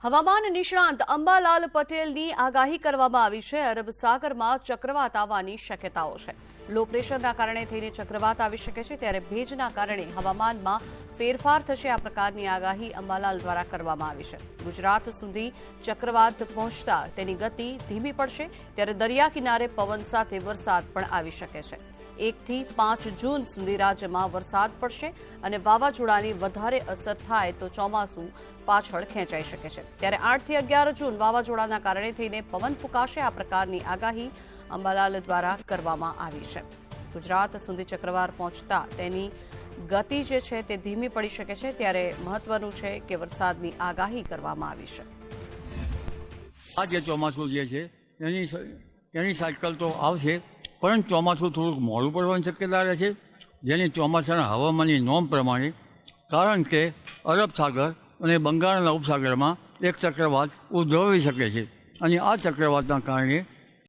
હવામાન નિષ્ણાંત અંબાલાલ પટેલની આગાહી કરવામાં આવી છે। અરબ સાગરમાં ચક્રવાત આવવાની શક્યતાઓ છે। લો પ્રેશરના કારણે થઈને ચક્રવાત આવી શકે છે, ત્યારે ભેજના કારણે હવામાનમાં ફેરફાર થશે। આ પ્રકારની આગાહી અંબાલાલ દ્વારા કરવામાં આવી છે। ગુજરાત સુધી ચક્રવાત પહોંચતા તેની ગતિ ધીમી પડશે, ત્યારે દરિયા કિનારે પવન સાથે વરસાદ પણ આવી શકે છે। 1 થી 5 જૂન સુધી રાજ્યમાં વરસાદ પડશે અને વાવાઝોડાની વધારે અસર થાય તો ચોમાસું પાછળ ખેંચાઈ શકે છે। ત્યારે 8 થી 11 જૂન વાવાઝોડાના કારણે થઈને પવન ફૂંકાશે। આ પ્રકારની આગાહી અંબાલાલ દ્વારા કરવામાં આવી છે। ગુજરાત સુધી ચક્રવાત પહોંચતા તેની ગતિ જે છે તે ધીમી પડી શકે છે, ત્યારે મહત્વનું છે કે વરસાદની આગાહી કરવામાં આવી છે। આ જે ચોમાસું જે છે એની સાયકલ તો આવશે, પરંતુ ચોમાસું થોડુંક મોડું પડવાની શક્યતા રહે છે, જેની ચોમાસાના હવામાનની નોંધ પ્રમાણે, કારણ કે અરબ સાગર અને બંગાળના ઉપસાગરમાં એક ચક્રવાત ઉદ્ભવી શકે છે અને આ ચક્રવાતના કારણે